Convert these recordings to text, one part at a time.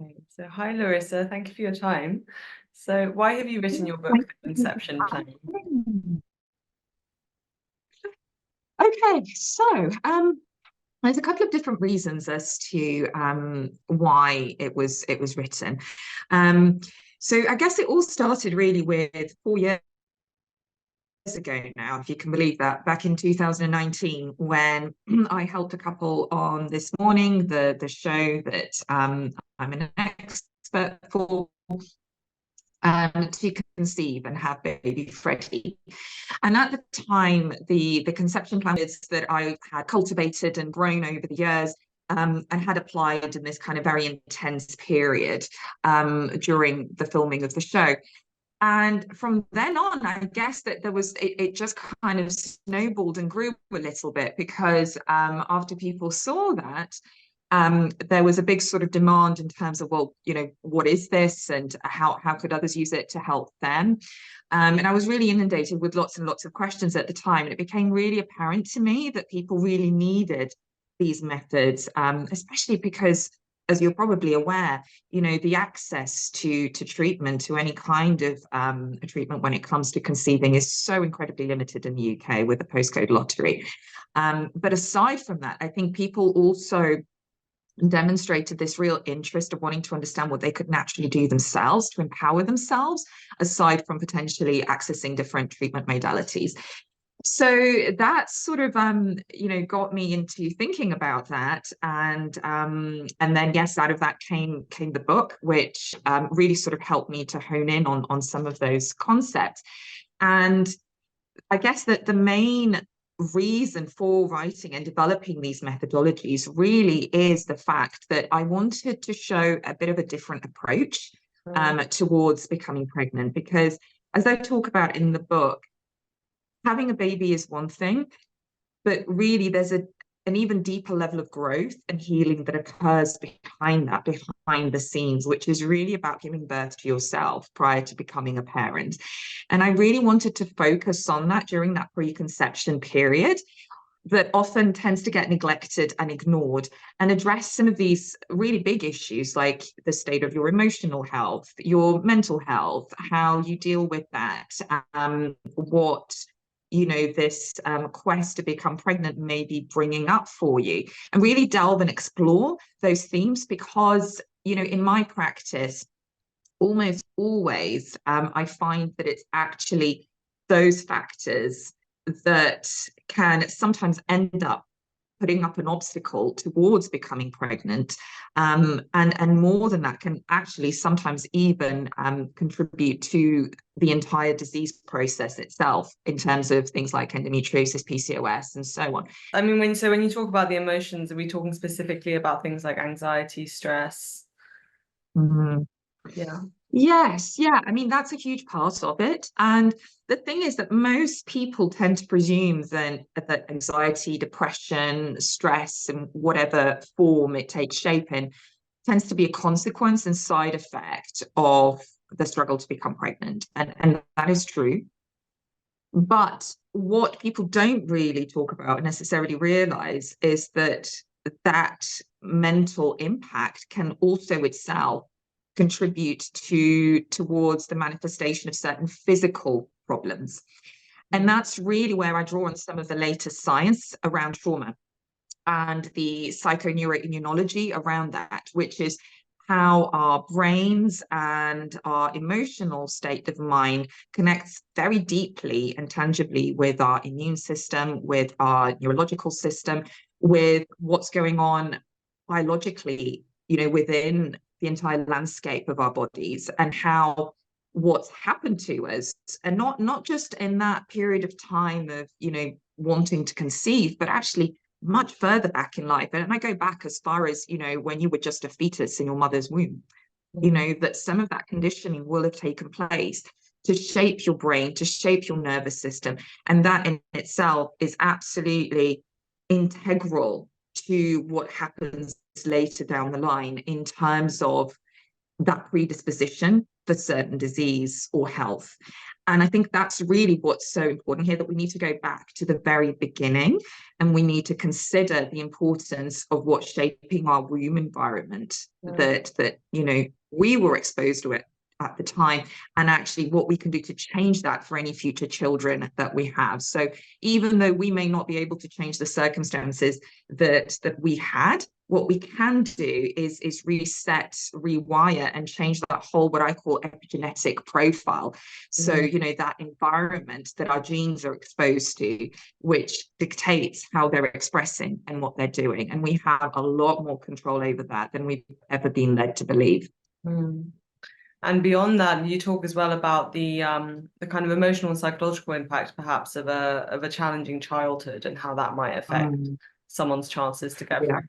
Okay. So, hi Larissa, thank you for your time. So, why have you written your book, Thank The you. Conception Plan? Okay, so there's a couple of different reasons as to why it was written. Um, so I guess it all started really with 4 years ago now, if you can believe that, back in 2019, when I helped a couple on This Morning, the show that I'm an expert for. To conceive and have baby Freddie. And at the time, the conception plans that I had cultivated and grown over the years and had applied in this kind of very intense period during the filming of the show. And from then on, I guess that it just kind of snowballed and grew a little bit because after people saw that, there was a big sort of demand in terms of, well, what is this and how could others use it to help them? And I was really inundated with lots and lots of questions at the time. And it became really apparent to me that people really needed these methods, especially because, as you're probably aware, the access to treatment, to any kind of a treatment when it comes to conceiving is so incredibly limited in the UK with the postcode lottery. But aside from that, I think people also demonstrated this real interest of wanting to understand what they could naturally do themselves to empower themselves, aside from potentially accessing different treatment modalities. So that sort of got me into thinking about that, and then yes, out of that came the book, which really sort of helped me to hone in on some of those concepts. And I guess that the main reason for writing and developing these methodologies really is the fact that I wanted to show a bit of a different approach towards becoming pregnant, because as I talk about in the book, having a baby is one thing, but really there's an even deeper level of growth and healing that occurs behind the scenes, which is really about giving birth to yourself prior to becoming a parent. And I really wanted to focus on that during that preconception period that often tends to get neglected and ignored, and address some of these really big issues like the state of your emotional health, your mental health, how you deal with that, what this quest to become pregnant may be bringing up for you, and really delve and explore those themes, because in my practice almost always I find that it's actually those factors that can sometimes end up putting up an obstacle towards becoming pregnant, and more than that, can actually sometimes even contribute to the entire disease process itself, in terms of things like endometriosis, PCOS, and so on. I mean, when you talk about the emotions, are we talking specifically about things like anxiety, stress? Mm-hmm. Yeah. Yes, yeah. I mean, that's a huge part of it. And the thing is that most people tend to presume then that anxiety, depression, stress, in whatever form it takes shape in, tends to be a consequence and side effect of the struggle to become pregnant. And that is true. But what people don't really talk about and necessarily realize is that that mental impact can also itself contribute towards the manifestation of certain physical problems. And that's really where I draw on some of the latest science around trauma and the psychoneuroimmunology around that, which is how our brains and our emotional state of mind connects very deeply and tangibly with our immune system, with our neurological system, with what's going on biologically, within the entire landscape of our bodies, and how what's happened to us, and not just in that period of time of wanting to conceive, but actually much further back in life. And I go back as far as when you were just a fetus in your mother's womb, that some of that conditioning will have taken place to shape your brain, to shape your nervous system, and that in itself is absolutely integral to what happens later down the line, in terms of that predisposition for certain disease or health. And I think that's really what's so important here, that we need to go back to the very beginning, and we need to consider the importance of what's shaping our womb environment, that we were exposed to it at the time, and actually what we can do to change that for any future children that we have. So even though we may not be able to change the circumstances that we had, what we can do is reset, rewire, and change that whole, what I call, epigenetic profile. So, that environment that our genes are exposed to, which dictates how they're expressing and what they're doing. And we have a lot more control over that than we've ever been led to believe. And beyond that, you talk as well about the kind of emotional and psychological impact, perhaps, of a challenging childhood, and how that might affect someone's chances to get pregnant.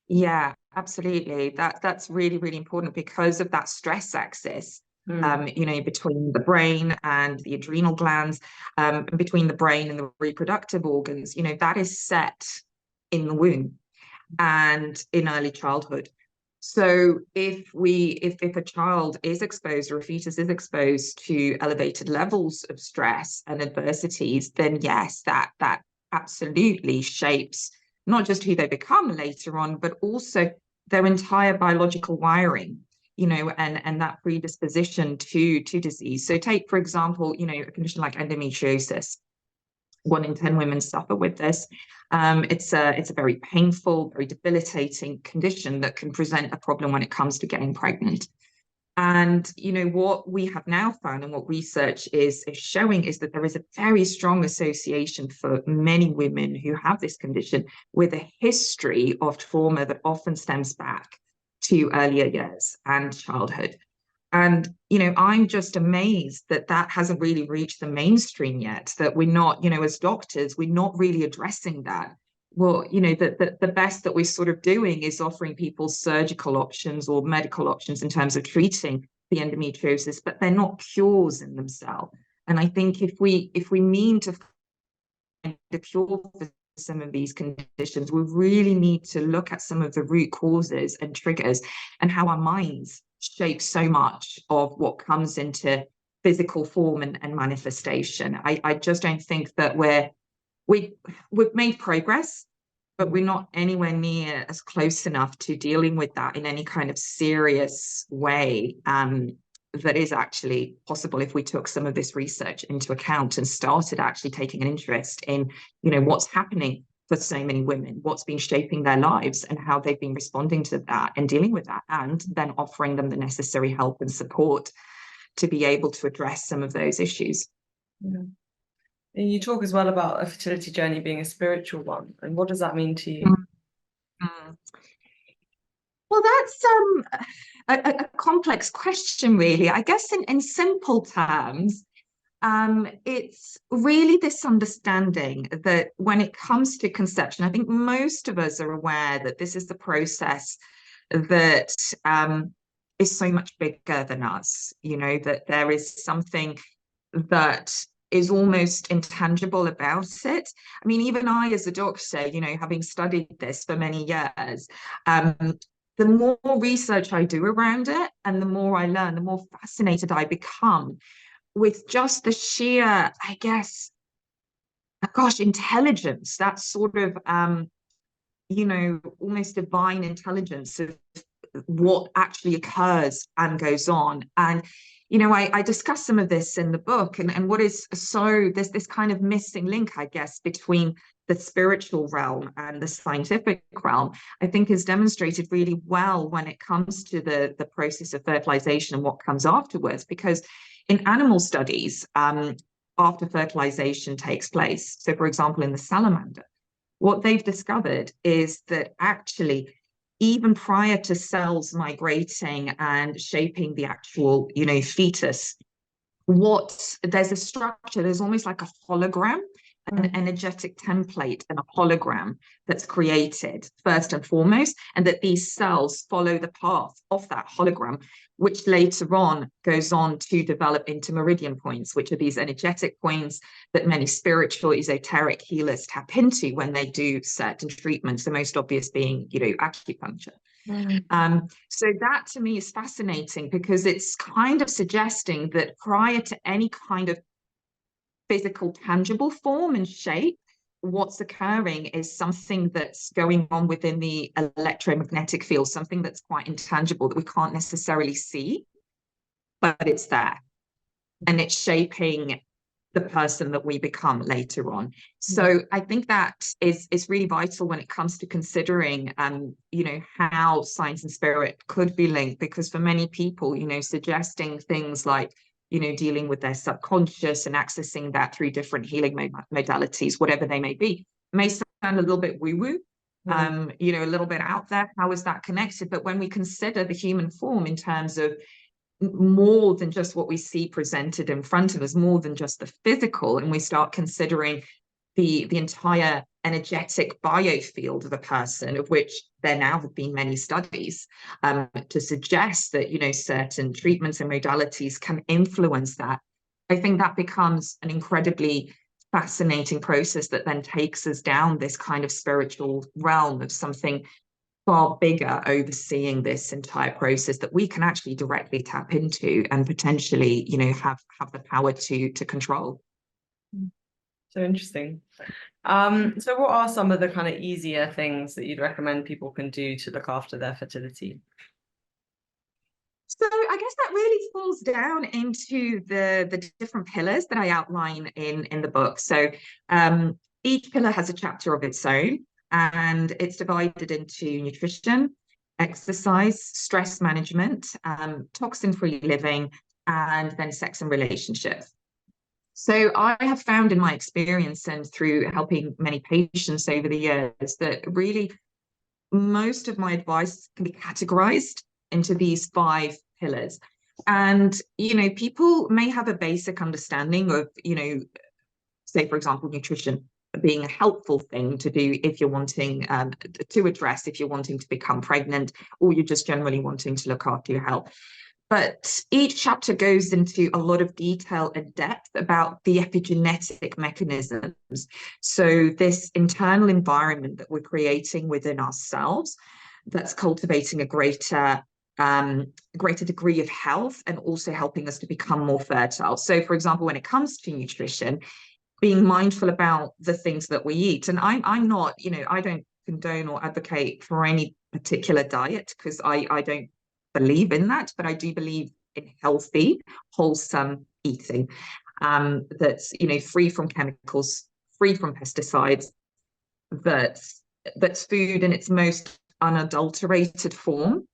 Yeah, absolutely. That's really, really important, because of that stress axis, between the brain and the adrenal glands, between the brain and the reproductive organs, that is set in the womb and in early childhood. So if a child is exposed, or a fetus is exposed to elevated levels of stress and adversities, then yes, that absolutely shapes not just who they become later on, but also their entire biological wiring, and that predisposition to disease. So take, for example, a condition like endometriosis. 1 in 10 women suffer with this. It's a very painful, very debilitating condition that can present a problem when it comes to getting pregnant. And what we have now found, and what research is showing, is that there is a very strong association for many women who have this condition with a history of trauma that often stems back to earlier years and childhood. And I'm just amazed that hasn't really reached the mainstream yet, that we're not, as doctors, we're not really addressing that. Well, the best that we're sort of doing is offering people surgical options or medical options in terms of treating the endometriosis, but they're not cures in themselves. And I think if we mean to find a cure for some of these conditions, we really need to look at some of the root causes and triggers, and how our minds shape so much of what comes into physical form and manifestation. I just don't think that we've made progress, but we're not anywhere near as close enough to dealing with that in any kind of serious way that is actually possible if we took some of this research into account and started actually taking an interest in, what's happening for so many women, what's been shaping their lives, and how they've been responding to that and dealing with that, and then offering them the necessary help and support to be able to address some of those issues. You talk as well about a fertility journey being a spiritual one. And what does that mean to you? Well, that's a complex question, really. I guess in simple terms, it's really this understanding that when it comes to conception, I think most of us are aware that this is the process that is so much bigger than us, that there is something that is almost intangible about it. I mean, even I, as a doctor, having studied this for many years, the more research I do around it, and the more I learn, the more fascinated I become with just the sheer, I guess, intelligence, that sort of, almost divine intelligence of what actually occurs and goes on. And I discuss some of this in the book, and what is so, there's this kind of missing link, I guess, between the spiritual realm and the scientific realm, I think is demonstrated really well when it comes to the process of fertilization and what comes afterwards. Because in animal studies, after fertilization takes place, so for example, in the salamander, what they've discovered is that actually, even prior to cells migrating and shaping the actual, fetus, there's a structure, there's almost like a hologram, an energetic template and a hologram that's created first and foremost, and that these cells follow the path of that hologram, which later on goes on to develop into meridian points, which are these energetic points that many spiritual, esoteric healers tap into when they do certain treatments, the most obvious being, acupuncture. So that to me is fascinating, because it's kind of suggesting that prior to any kind of physical, tangible form and shape, what's occurring is something that's going on within the electromagnetic field, something that's quite intangible that we can't necessarily see, but it's there. And it's shaping the person that we become later on. So I think that is really vital when it comes to considering, you know, how science and spirit could be linked, because for many people, you know, suggesting things like, you know, dealing with their subconscious and accessing that through different healing modalities, whatever they may be, may sound a little bit woo-woo, you know, a little bit out there. How is that connected? But when we consider the human form in terms of more than just what we see presented in front of us, more than just the physical, and we start considering the entire energetic biofield of a person, of which there now have been many studies to suggest that, you know, certain treatments and modalities can influence that. I think that becomes an incredibly fascinating process that then takes us down this kind of spiritual realm of something far bigger overseeing this entire process that we can actually directly tap into and potentially, you know, have the power to control. So interesting. So what are some of the kind of easier things that you'd recommend people can do to look after their fertility? So I guess that really falls down into the different pillars that I outline in the book. So each pillar has a chapter of its own, and it's divided into nutrition, exercise, stress management, toxin-free living, and then sex and relationships. So I have found in my experience and through helping many patients over the years that really most of my advice can be categorized into these 5 pillars. And, you know, people may have a basic understanding of, you know, say, for example, nutrition being a helpful thing to do if you're wanting to address, if you're wanting to become pregnant, or you're just generally wanting to look after your health. But each chapter goes into a lot of detail and depth about the epigenetic mechanisms. So this internal environment that we're creating within ourselves that's cultivating a greater degree of health and also helping us to become more fertile. So, for example, when it comes to nutrition, being mindful about the things that we eat. And I'm not, you know, I don't condone or advocate for any particular diet, because I don't believe in that, but I do believe in healthy, wholesome eating that's, you know, free from chemicals, free from pesticides, that's food in its most unadulterated form.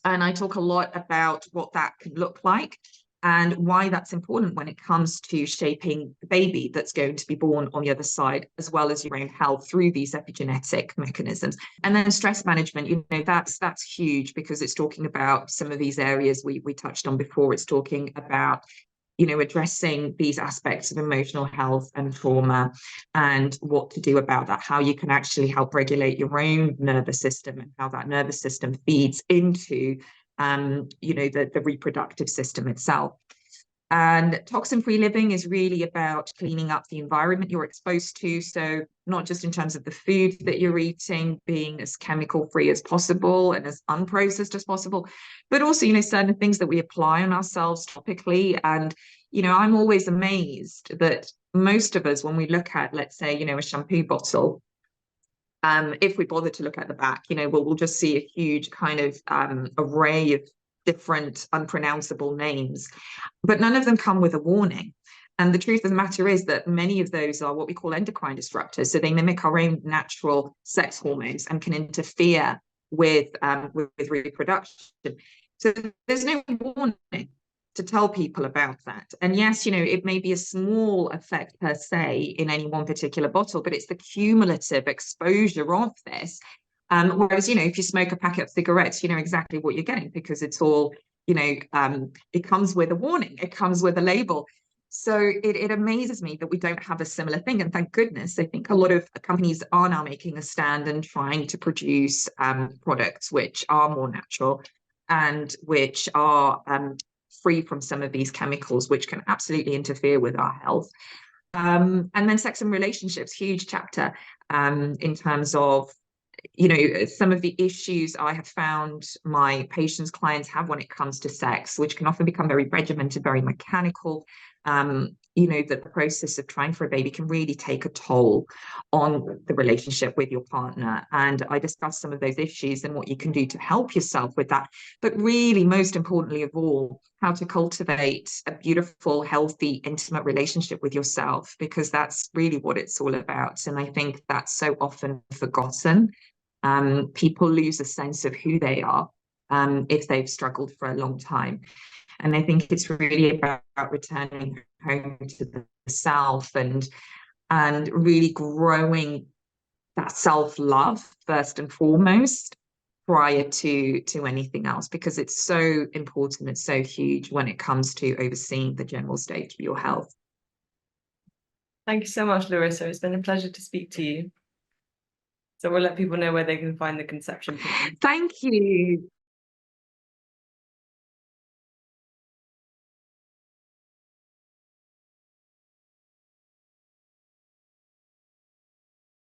And I talk a lot about what that can look like and why that's important when it comes to shaping the baby that's going to be born on the other side, as well as your own health through these epigenetic mechanisms. And then stress management, you know, that's huge, because it's talking about some of these areas we touched on before. It's talking about, you know, addressing these aspects of emotional health and trauma and what to do about that, how you can actually help regulate your own nervous system and how that nervous system feeds into you know, the reproductive system itself. And toxin-free living is really about cleaning up the environment you're exposed to. So not just in terms of the food that you're eating being as chemical-free as possible and as unprocessed as possible, but also, you know, certain things that we apply on ourselves topically. And, you know, I'm always amazed that most of us, when we look at, let's say, you know, a shampoo bottle, if we bother to look at the back, you know, we'll just see a huge kind of array of different unpronounceable names, but none of them come with a warning. And the truth of the matter is that many of those are what we call endocrine disruptors. So they mimic our own natural sex hormones and can interfere with reproduction. So there's no warning to tell people about that. And yes, you know, it may be a small effect per se in any one particular bottle, but it's the cumulative exposure of this. Whereas, you know, if you smoke a packet of cigarettes, you know exactly what you're getting, because it's all, you know, it comes with a warning, it comes with a label. So it amazes me that we don't have a similar thing. And thank goodness, I think a lot of companies are now making a stand and trying to produce products which are more natural and which are free from some of these chemicals, which can absolutely interfere with our health. And then sex and relationships, huge chapter in terms of some of the issues I have found my patients, clients have when it comes to sex, which can often become very regimented, very mechanical. That the process of trying for a baby can really take a toll on the relationship with your partner. And I discussed some of those issues and what you can do to help yourself with that. But really, most importantly of all, how to cultivate a beautiful, healthy, intimate relationship with yourself, because that's really what it's all about. And I think that's so often forgotten. People lose a sense of who they are if they've struggled for a long time. And I think it's really about returning home to the self and really growing that self-love first and foremost prior to anything else, because it's so important, it's so huge when it comes to overseeing the general state of your health. Thank you so much, Larisa. It's been a pleasure to speak to you. So we'll let people know where they can find the conception plan. Thank you.